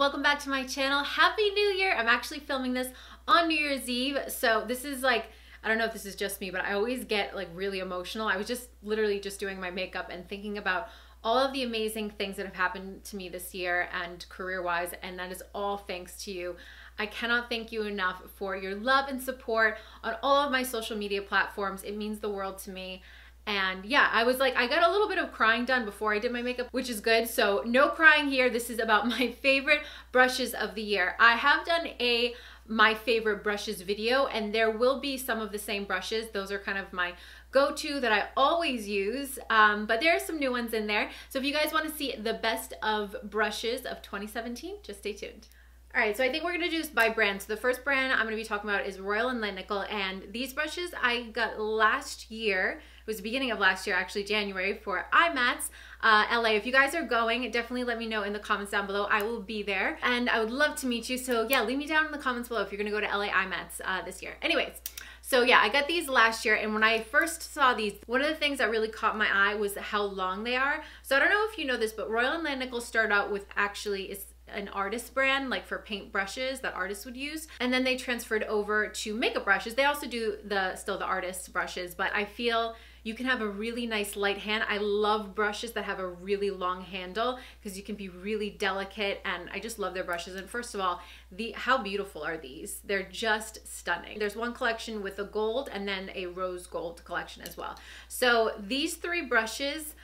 welcome back to my channel. Happy New Year. I'm actually filming this on New Year's Eve, so this is like, I don't know if this is just me, but I always get like really emotional. I was just literally just doing my makeup and thinking about all of the amazing things that have happened to me this year and career-wise, and that is all thanks to you. I cannot thank you enough for your love and support on all of my social media platforms. It means the world to me. And yeah, I was like, I got a little bit of crying done before I did my makeup, which is good. So no crying here. This is about my favorite brushes of the year. I have done a my favorite brushes video, and there will be some of the same brushes. Those are kind of my go-to that I always use, but there are some new ones in there. So if you guys want to see the best of brushes of 2017, just stay tuned. All right, so I think we're gonna do this by brand. So the first brand I'm gonna be talking about is Royal and Langnickel, and these brushes I got last year. It was the beginning of last year, actually January, for IMATS LA. If you guys are going, definitely let me know in the comments down below. I will be there, and I would love to meet you. So yeah, leave me down in the comments below if you're gonna go to LA IMATS this year. Anyways, so yeah, I got these last year, and when I first saw these, one of the things that really caught my eye was how long they are. So I don't know if you know this, but Royal and Langnickel started out with is an artist brand, like for paint brushes that artists would use, and then they transferred over to makeup brushes. They also do still the artist brushes, but I feel you can have a really nice light hand. I love brushes that have a really long handle because you can be really delicate, and I just love their brushes. And first of all, how beautiful are these? They're just stunning. There's one collection with a gold and then a rose gold collection as well. So these three brushes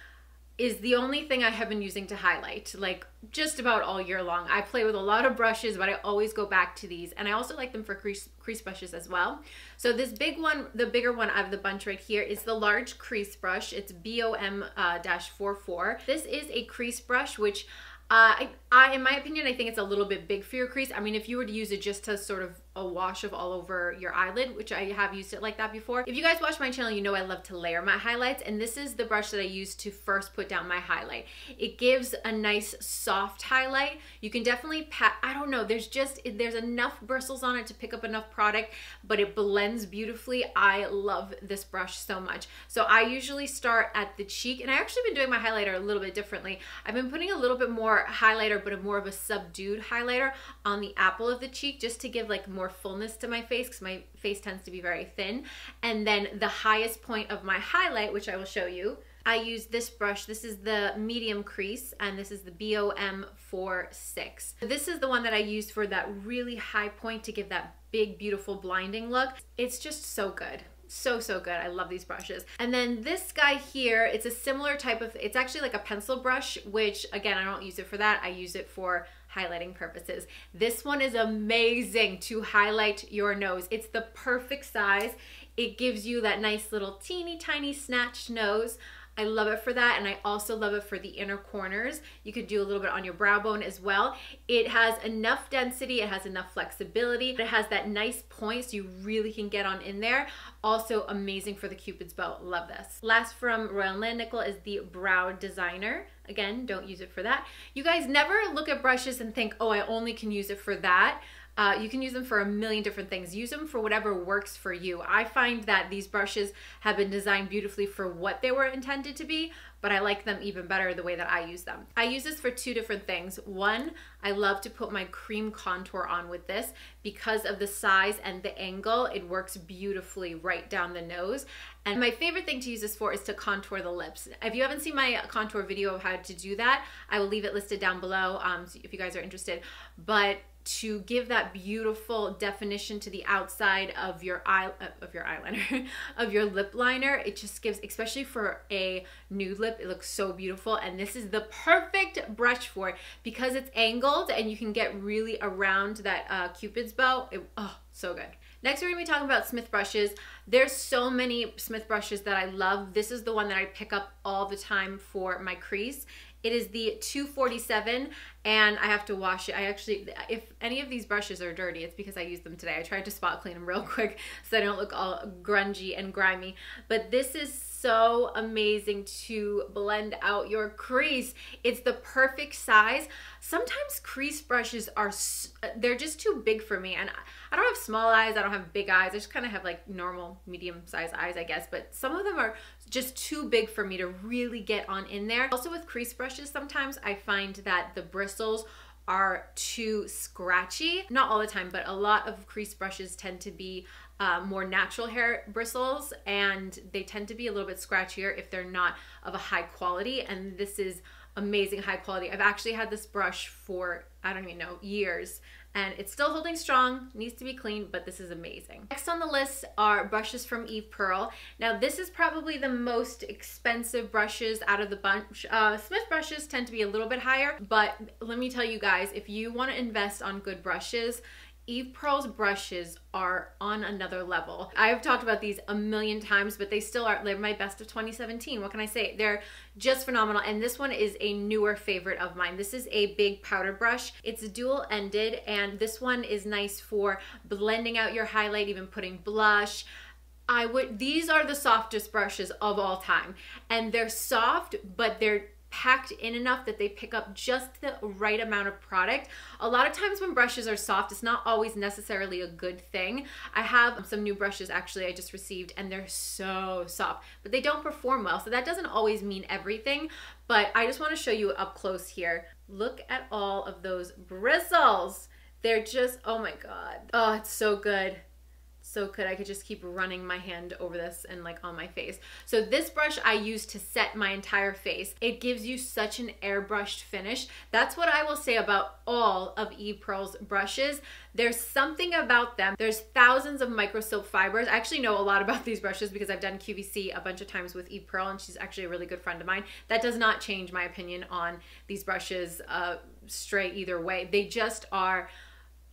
is the only thing I have been using to highlight, like just about all year long. I play with a lot of brushes, but I always go back to these, and I also like them for crease brushes as well. So this big one, the bigger one out of the bunch right here, is the large crease brush. It's BOM-44. This is a crease brush, which in my opinion, I think it's a little bit big for your crease. I mean, if you were to use it just to sort of a wash of all over your eyelid, which I have used it like that before. If you guys watch my channel, you know I love to layer my highlights, and this is the brush that I use to first put down my highlight. It gives a nice soft highlight. You can definitely pat, I don't know, there's enough bristles on it to pick up enough product, but it blends beautifully. I love this brush so much. So I usually start at the cheek, and I actually been doing my highlighter a little bit differently. I've been putting a little bit more highlighter, but more of a subdued highlighter on the apple of the cheek, just to give like more fullness to my face, because my face tends to be very thin. And then the highest point of my highlight, which I will show you, I use this brush. This is the medium crease, and this is the BOM-46. This is the one that I use for that really high point to give that big, beautiful, blinding look. It's just so good. So good. I love these brushes. And then this guy here, it's a similar type of, it's actually like a pencil brush, which again, I don't use it for that. I use it for highlighting purposes. This one is amazing to highlight your nose. It's the perfect size. It gives you that nice little teeny tiny snatched nose. I love it for that, and I also love it for the inner corners. You could do a little bit on your brow bone as well. It has enough density, it has enough flexibility, it has that nice point so you really can get on in there. Also amazing for the Cupid's bow. Love this. Last from Royal and Langnickel is the Brow Designer. Again, don't use it for that. You guys never look at brushes and think, oh, I only can use it for that. You can use them for a million different things. Use them for whatever works for you. I find that these brushes have been designed beautifully for what they were intended to be, but I like them even better the way that I use them. I use this for two different things. One, I love to put my cream contour on with this because of the size and the angle. It works beautifully right down the nose. And my favorite thing to use this for is to contour the lips. If you haven't seen my contour video of how to do that, I will leave it listed down below if you guys are interested. But to give that beautiful definition to the outside of your eyeliner, of your lip liner, it just gives, especially for a nude lip, it looks so beautiful. And this is the perfect brush for it because it's angled and you can get really around that Cupid's bow. Oh, so good. Next, we're gonna be talking about Smith brushes. There's so many Smith brushes that I love. This is the one that I pick up all the time for my crease. It is the 247, and I have to wash it. If any of these brushes are dirty, it's because I used them today. I tried to spot clean them real quick so they don't look all grungy and grimy. But this is so amazing to blend out your crease. It's the perfect size. Sometimes crease brushes they're just too big for me, and I don't have small eyes, I don't have big eyes. I just kind of have like normal medium-sized eyes, I guess, but some of them are just too big for me to really get on in there. Also with crease brushes, sometimes I find that the bristles are too scratchy. Not all the time, but a lot of crease brushes tend to be more natural hair bristles, and they tend to be a little bit scratchier if they're not of a high quality, and this is amazing high quality. I've actually had this brush for, I don't even know, years, and it's still holding strong, needs to be cleaned, but this is amazing. Next on the list are brushes from Eve Pearl. Now this is probably the most expensive brushes out of the bunch. Smith brushes tend to be a little bit higher, but let me tell you guys, if you want to invest on good brushes, Eve Pearl's brushes are on another level. I've talked about these a million times, but they still are. They're my best of 2017. What can I say? They're just phenomenal. And this one is a newer favorite of mine. This is a big powder brush. It's dual-ended, and this one is nice for blending out your highlight, even putting blush. These are the softest brushes of all time. And they're soft, but they're packed in enough that they pick up just the right amount of product. A lot of times when brushes are soft, it's not always necessarily a good thing. I have some new brushes actually I just received, and they're so soft, but they don't perform well. So that doesn't always mean everything, but I just want to show you up close here. Look at all of those bristles. They're just, oh my God. Oh, it's so good. So good. I could just keep running my hand over this and like on my face. So this brush I use to set my entire face. It gives you such an airbrushed finish. That's what I will say about all of Eve Pearl's brushes. There's something about them. There's thousands of microsilk fibers. I actually know a lot about these brushes because I've done QVC a bunch of times with Eve Pearl, and she's actually a really good friend of mine. That does not change my opinion on these brushes straight either way. They just are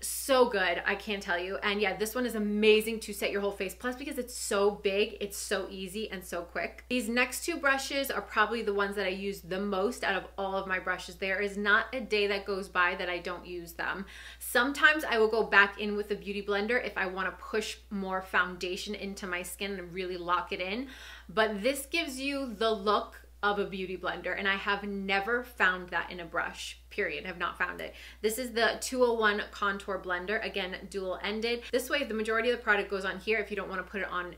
so good, I can't tell you. And yeah, this one is amazing to set your whole face. Plus, because it's so big, it's so easy and so quick. These next two brushes are probably the ones that I use the most out of all of my brushes. There is not a day that goes by that I don't use them. Sometimes I will go back in with a beauty blender if I want to push more foundation into my skin and really lock it in. But this gives you the look of a beauty blender, and I have never found that in a brush, period. Have not found it. This is the 201 contour blender, again dual ended. This way the majority of the product goes on here if you don't want to put it on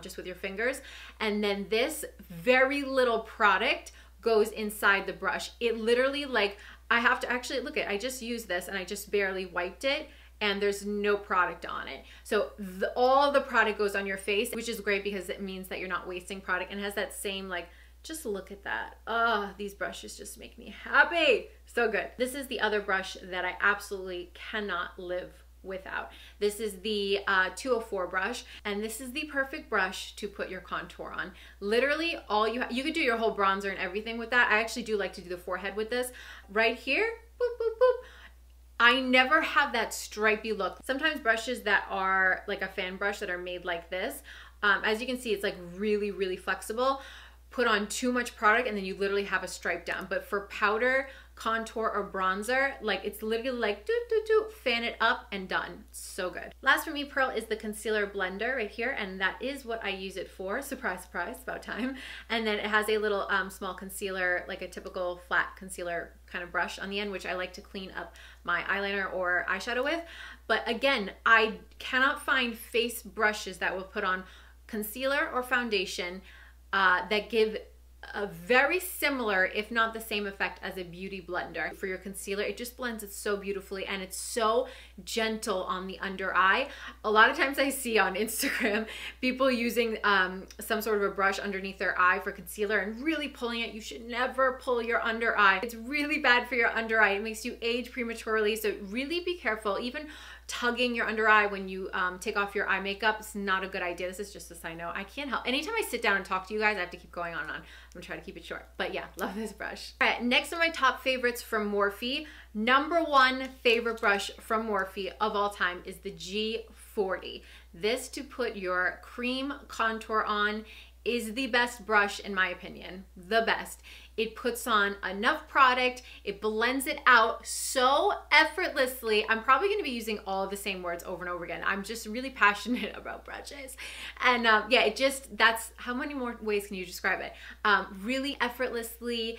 just with your fingers, and then this very little product goes inside the brush. It literally, like, I have to actually look at, I just used this and I just barely wiped it, and there's no product on it. So all of the product goes on your face, which is great because it means that you're not wasting product, and has that same, like, just look at that. Oh, these brushes just make me happy. So good. This is the other brush that I absolutely cannot live without. This is the 204 brush, and this is the perfect brush to put your contour on. Literally all you could do your whole bronzer and everything with that. I actually do like to do the forehead with this. Right here, boop, boop, boop. I never have that stripy look. Sometimes brushes that are like a fan brush that are made like this, as you can see, it's like really, really flexible. Put on too much product and then you literally have a stripe down. But for powder, contour, or bronzer, like, it's literally like do do do, fan it up and done. So good. Last from Eve Pearl is the concealer blender right here, and that is what I use it for. Surprise, surprise, about time. And then it has a little small concealer, like a typical flat concealer kind of brush on the end, which I like to clean up my eyeliner or eyeshadow with. But again, I cannot find face brushes that will put on concealer or foundation that give a very similar, if not the same effect as a beauty blender. For your concealer, it just blends it so beautifully, and it's so gentle on the under eye. A lot of times I see on Instagram people using some sort of a brush underneath their eye for concealer and really pulling it. You should never pull your under eye. It's really bad for your under eye. It makes you age prematurely, so really be careful. Even tugging your under eye when you take off your eye makeup is not a good idea. This is just a side note. I can't help. Anytime I sit down and talk to you guys, I have to keep going on and on. I'm gonna try to keep it short. But yeah, love this brush. All right, next on my top favorites from Morphe. #1 favorite brush from Morphe of all time is the G40. This to put your cream contour on is the best brush in my opinion, the best. It puts on enough product, it blends it out so effortlessly. I'm probably gonna be using all of the same words over and over again. I'm just really passionate about brushes. And yeah, that's, how many more ways can you describe it? Really effortlessly.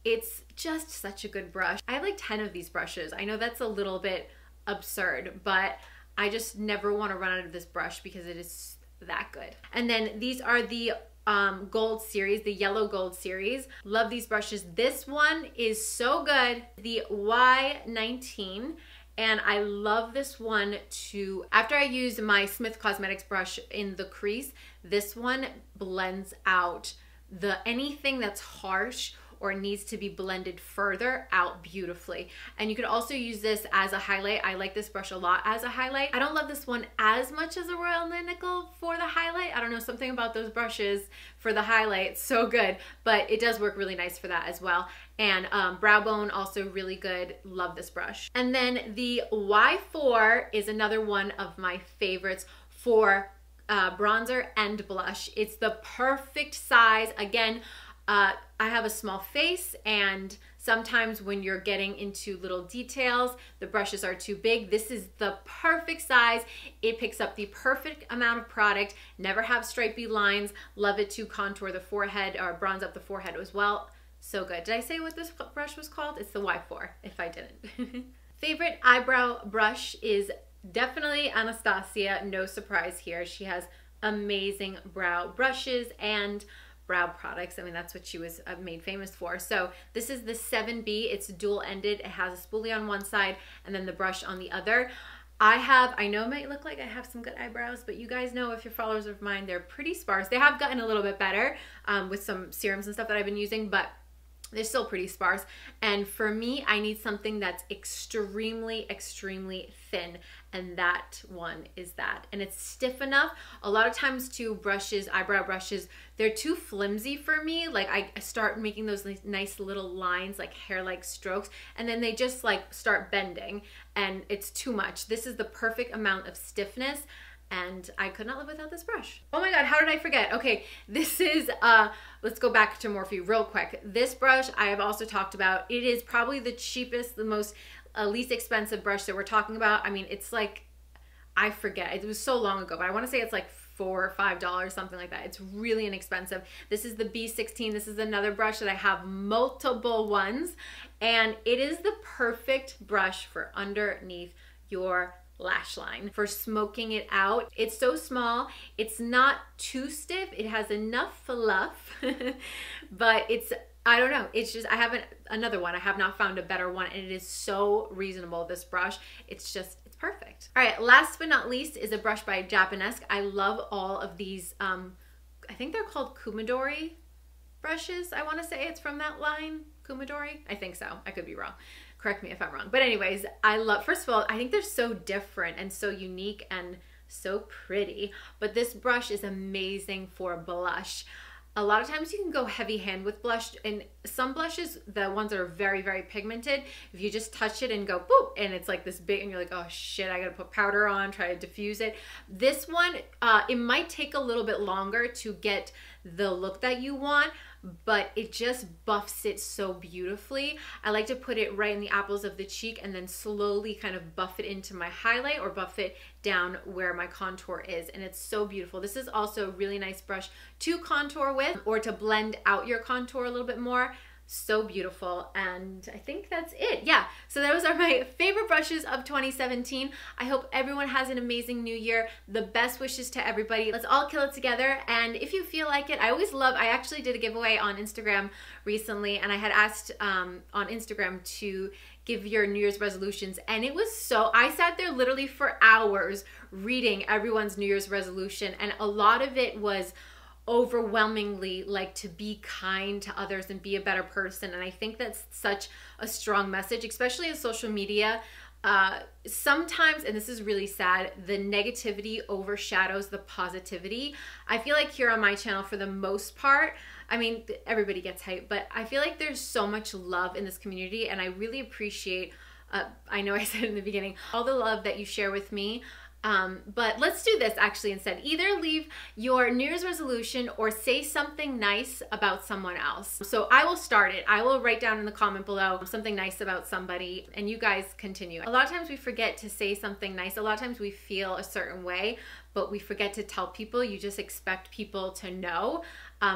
It's just such a good brush. I have like 10 of these brushes. I know that's a little bit absurd, but I just never wanna run out of this brush because it is that good. And then these are the gold series, the yellow gold series. Love these brushes. This one is so good, the Y19. And I love this one too. After I use my Smith Cosmetics brush in the crease, this one blends out anything that's harsh or needs to be blended further out beautifully. And you could also use this as a highlight. I like this brush a lot as a highlight. I don't love this one as much as a Royal Langnickel for the highlight. I don't know, something about those brushes for the highlight, it's so good, but it does work really nice for that as well. And brow bone, also really good. Love this brush. And then the Y4 is another one of my favorites for bronzer and blush. It's the perfect size. Again, I have a small face, and sometimes when you're getting into little details, the brushes are too big. This is the perfect size. It picks up the perfect amount of product, never have stripy lines. Love it to contour the forehead or bronze up the forehead as well. So good. Did I say what this brush was called? It's the Y4, if I didn't. Favorite eyebrow brush is definitely Anastasia. No surprise here. She has amazing brow brushes and brow products. I mean, that's what she was made famous for. So this is the 7B. It's dual-ended. It has a spoolie on one side and then the brush on the other. I know it might look like I have some good eyebrows, but you guys know, if you're followers of mine, they're pretty sparse. They have gotten a little bit better with some serums and stuff that I've been using, but they're still pretty sparse. And for me, I need something that's extremely, extremely thin. And that one is that. And it's stiff enough. A lot of times too, brushes, eyebrow brushes, they're too flimsy for me. Like I start making those nice little lines, like hair-like strokes, and then they just like start bending and it's too much. This is the perfect amount of stiffness, and I could not live without this brush. Oh my God, how did I forget? Okay, this is, let's go back to Morphe real quick. This brush I have also talked about. It is probably the cheapest, the most least expensive brush that we're talking about. I mean, it's like, I forget, it was so long ago, but I wanna say it's like $4 or $5, something like that. It's really inexpensive. This is the B16. This is another brush that I have multiple ones, and it is the perfect brush for underneath your lash line, for smoking it out. It's so small, it's not too stiff, it has enough fluff, but it's, I don't know, it's just, I haven't, another one, I have not found a better one, and it is so reasonable, this brush. It's just, it's perfect. All right, last but not least is a brush by Japonesque. I love all of these, I think they're called KUMADORI brushes. I wanna say it's from that line, KUMADORI, I think so, I could be wrong. Correct me if I'm wrong. But anyways, I love, first of all, I think they're so different and so unique and so pretty. But this brush is amazing for blush. A lot of times you can go heavy hand with blush, and some blushes, the ones that are very, very pigmented, if you just touch it and go boop, and it's like this big, and you're like, oh shit, I gotta put powder on, try to diffuse it. This one, it might take a little bit longer to get the look that you want, but it just buffs it so beautifully. I like to put it right in the apples of the cheek and then slowly kind of buff it into my highlight or buff it down where my contour is, and it's so beautiful. This is also a really nice brush to contour with or to blend out your contour a little bit more. So beautiful. And I think that's it. Yeah, so those are my favorite brushes of 2017. I hope everyone has an amazing new year. The best wishes to everybody. Let's all kill it together. And if you feel like it, I actually did a giveaway on Instagram recently, and I had asked on Instagram to give your New Year's resolutions, and it was so, I sat there literally for hours reading everyone's New Year's resolution, and a lot of it was overwhelmingly like to be kind to others and be a better person. And I think that's such a strong message, especially in social media. Sometimes, and this is really sad, the negativity overshadows the positivity. I feel like here on my channel, for the most part, I mean, everybody gets hype, but I feel like there's so much love in this community, and I really appreciate, I know I said in the beginning, all the love that you share with me. But let's do this actually instead. Either leave your New Year's resolution or say something nice about someone else. So I will start it. I will write down in the comment below something nice about somebody, and you guys continue. A lot of times we forget to say something nice. A lot of times we feel a certain way, but we forget to tell people. You just expect people to know.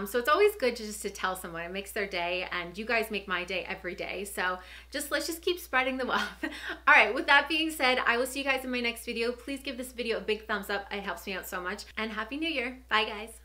So it's always good just to tell someone. It makes their day, and you guys make my day every day. So let's just keep spreading the love. All right, with that being said, I will see you guys in my next video. Please give this video a big thumbs up. It helps me out so much. And Happy New Year. Bye, guys.